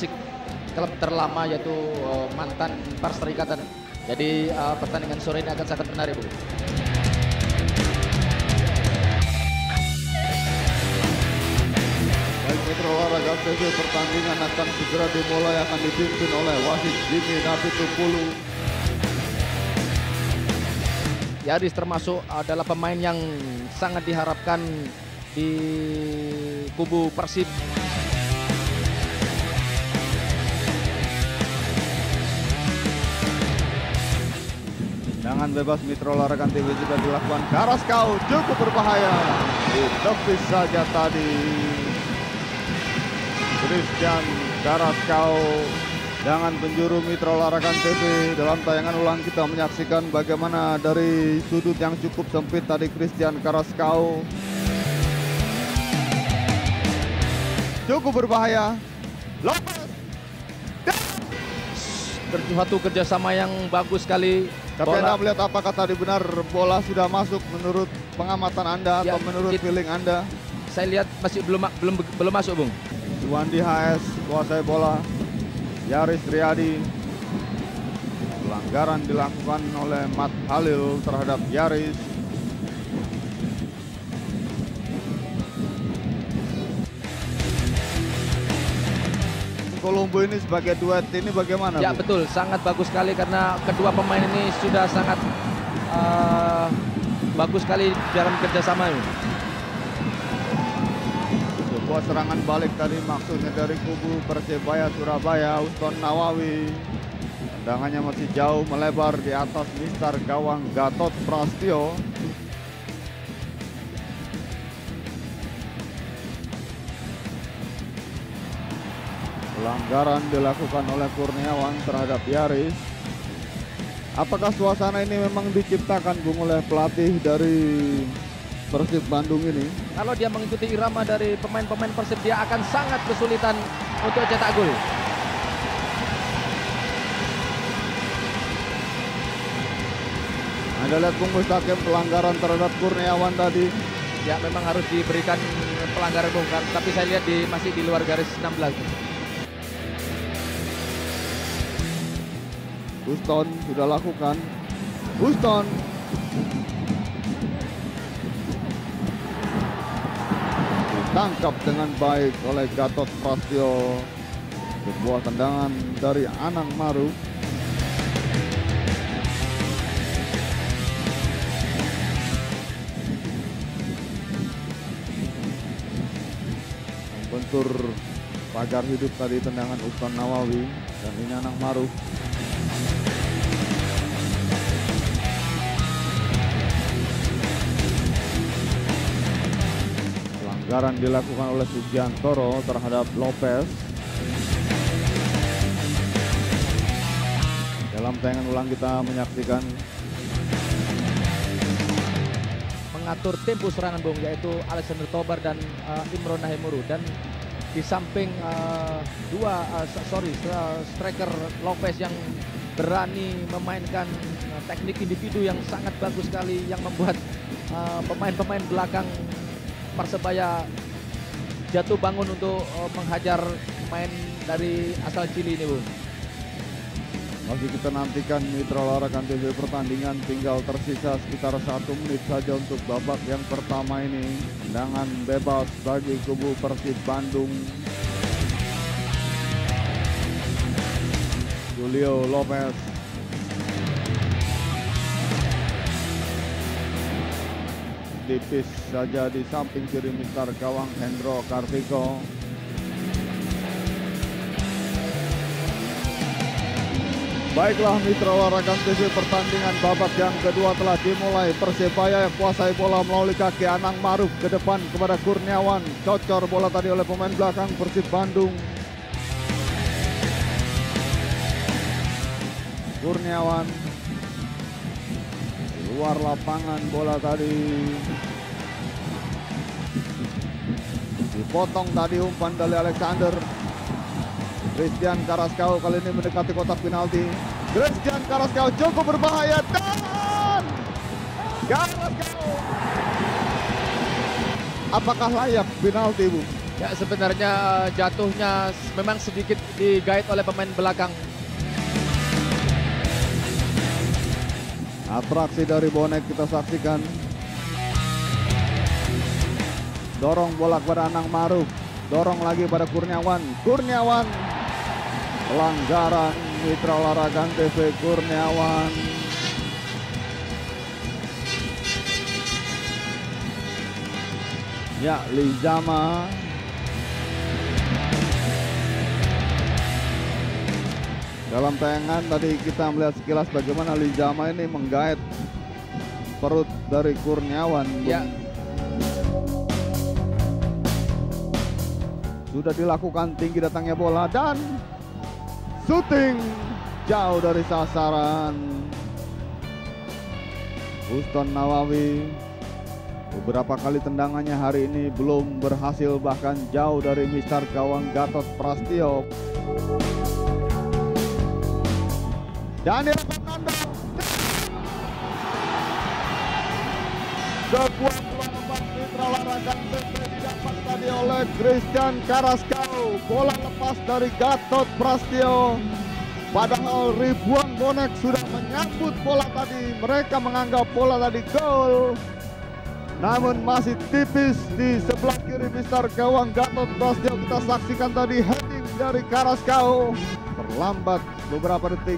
klasik klub terlama yaitu mantan Perserikatan. Jadi pertandingan sore ini akan sangat menarik, Bu. Baik Mitra Olahraga TV, pertandingan akan segera dimulai, akan dipimpin oleh wasit Jimmy Napitupulu. Yaris termasuk adalah pemain yang sangat diharapkan di kubu Persib. Tendangan bebas Mitra Olahraga TV juga dilakukan. Karaskau cukup berbahaya, ditepis saja tadi. Christian Karaskau. Dengan penjuru Mitra Olahraga TV, dalam tayangan ulang kita menyaksikan bagaimana dari sudut yang cukup sempit tadi Christian Karaskau cukup berbahaya. Lopez, Suatu kerjasama yang bagus sekali. tapi Anda melihat apakah tadi benar bola sudah masuk menurut pengamatan Anda atau menurut feeling Anda? Saya lihat masih belum masuk, Bung. Suwandi HS kuasai bola. Yaris Riyadi, pelanggaran dilakukan oleh Mat Halil terhadap Yaris. Kolombo ini sebagai duet ini bagaimana? Ya Bu? betul, sangat bagus sekali karena kedua pemain ini sudah sangat bagus sekali dalam kerjasama ini. Sebuah serangan balik tadi maksudnya dari kubu Persebaya Surabaya. Uston Nawawi, tendangannya masih jauh melebar di atas mistar gawang Gatot Prastio. Pelanggaran dilakukan oleh Kurniawan terhadap Yaris. Apakah suasana ini memang diciptakan, Bung, oleh pelatih dari Persib Bandung ini? Kalau dia mengikuti irama dari pemain-pemain Persib, dia akan sangat kesulitan untuk cetak gol. Anda lihat Bung Mustaqim, pelanggaran terhadap Kurniawan tadi. Ya memang harus diberikan pelanggaran, Bung, tapi saya lihat masih di luar garis 16. Uston sudah lakukan. Uston ditangkap dengan baik oleh Gatot Prastio. Sebuah tendangan dari Anang Maruf. Bentur pagar hidup tadi tendangan Uston Nawawi, dan ini Anang Maruf. Pelanggaran dilakukan oleh Sugiantoro terhadap Lopez. Dalam tayangan ulang kita menyaksikan Mengatur tempo serangan, Bung, yaitu Alexander Tobar dan Imron Nahimuru, dan di samping striker Lopez yang berani memainkan teknik individu yang sangat bagus sekali, yang membuat pemain-pemain belakang Persebaya jatuh bangun untuk menghajar main dari asal Chili ini, Bung. Masih kita nantikan Mitra Olahraga TV, pertandingan tinggal tersisa sekitar 1 menit saja untuk babak yang pertama ini. Tendangan bebas bagi kubu Persib Bandung. Julio Lopez. Tipis saja di samping kiri mistar gawang Hendro Kartiko. Baiklah Mitra Olahraga TV, pertandingan babak yang kedua telah dimulai. Persebaya kuasai bola melalui kaki Anang Maruf ke depan kepada Kurniawan. Cocor bola tadi oleh pemain belakang Persib Bandung. Kurniawan luar lapangan, bola tadi dipotong tadi umpan dari Alexander. Christian Karaskau kali ini mendekati kotak penalti. Christian Karaskau cukup berbahaya, dan Karaskau, apakah layak penalti, Bu? Ya sebenarnya jatuhnya memang sedikit digait oleh pemain belakang. Atraksi dari bonek kita saksikan. Dorong bola kepada Anang Maruf. Dorong lagi pada Kurniawan. Kurniawan. Pelanggaran Mitra Olahraga TV Kurniawan. Ya, Lizama. Dalam tayangan tadi kita melihat sekilas bagaimana Lizama ini menggait perut dari Kurniawan. Ya. Sudah dilakukan tinggi datangnya bola dan syuting jauh dari sasaran. Uston Nawawi beberapa kali tendangannya hari ini belum berhasil, bahkan jauh dari mister gawang Gatot Prastio. Daniel Fernando. Sebuah peluang Mitra Olahraga TV didapat tadi oleh Christian Carrasco. Bola lepas dari Gatot Prastio. Padahal ribuan bonek sudah menyambut bola tadi. Mereka menganggap bola tadi gol. Namun masih tipis di sebelah kiri mister gawang Gatot Prastio. Kita saksikan tadi heading dari Carrasco. Terlambat beberapa detik.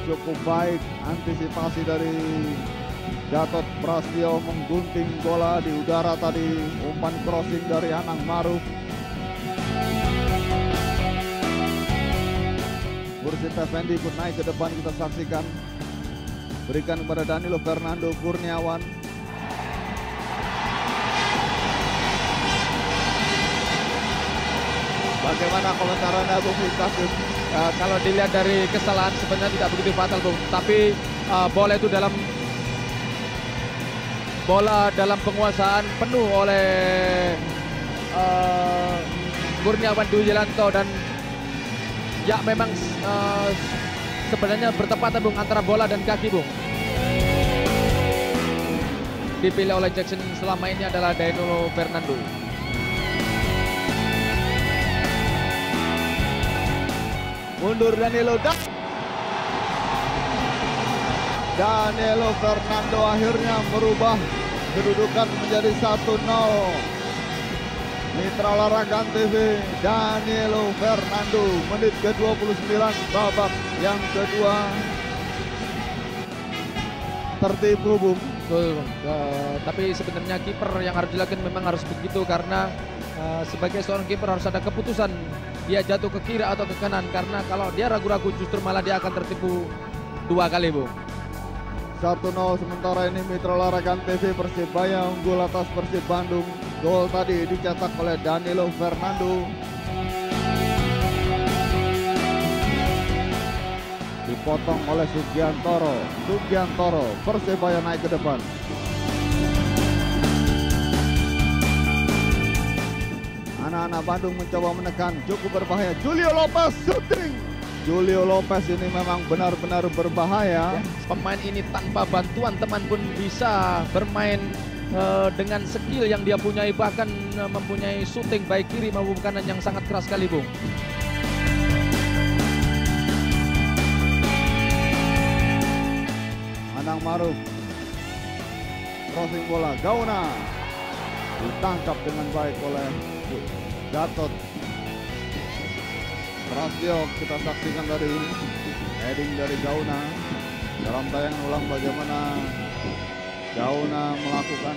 Cukup baik antisipasi dari Gatot Prastio menggunting bola di udara tadi. Umpan crossing dari Anang Maruf. Mursid Effendi ikut naik ke depan, kita saksikan. Berikan kepada Danilo Fernando Kurniawan. Bagaimana komentar Anda Bung Miftah? Kalau dilihat dari kesalahan sebenarnya tidak begitu fatal Bung, tapi bola dalam penguasaan penuh oleh Kurniawan Dwi Wijanto, dan ya memang sebenarnya bertepatan Bung antara bola dan kaki Bung. Dipilih oleh Jackson selama ini adalah Danilo Fernando. Mundur Danilo dan Danilo Fernando akhirnya merubah kedudukan menjadi 1-0. Mitra Olahraga TV Danilo Fernando menit ke-29 babak yang kedua. Tertipu Bung. Betul, tapi sebenarnya kiper yang harus dilakukan memang harus begitu, karena sebagai seorang kiper harus ada keputusan dia jatuh ke kiri atau ke kanan, karena kalau dia ragu-ragu justru malah dia akan tertipu 2 kali Bung. 1-0 sementara ini Mitra Olahraga TV Persebaya unggul atas Persib Bandung. Gol tadi dicetak oleh Danilo Fernando. Dipotong oleh Sugiantoro. Persebaya naik ke depan. Anak-anak Bandung mencoba menekan, cukup berbahaya. Julio Lopez shooting. Julio Lopez ini memang benar-benar berbahaya. Ya, pemain ini tanpa bantuan teman pun bisa bermain dengan skill yang dia punyai, bahkan mempunyai shooting baik kiri maupun kanan yang sangat keras sekali Bung. Anang Maruf. Crossing bola, Gauna. Ditangkap dengan baik oleh Gatot Prastio. Kita saksikan dari heading dari Gauna. Dalam tayangan ulang bagaimana Gauna melakukan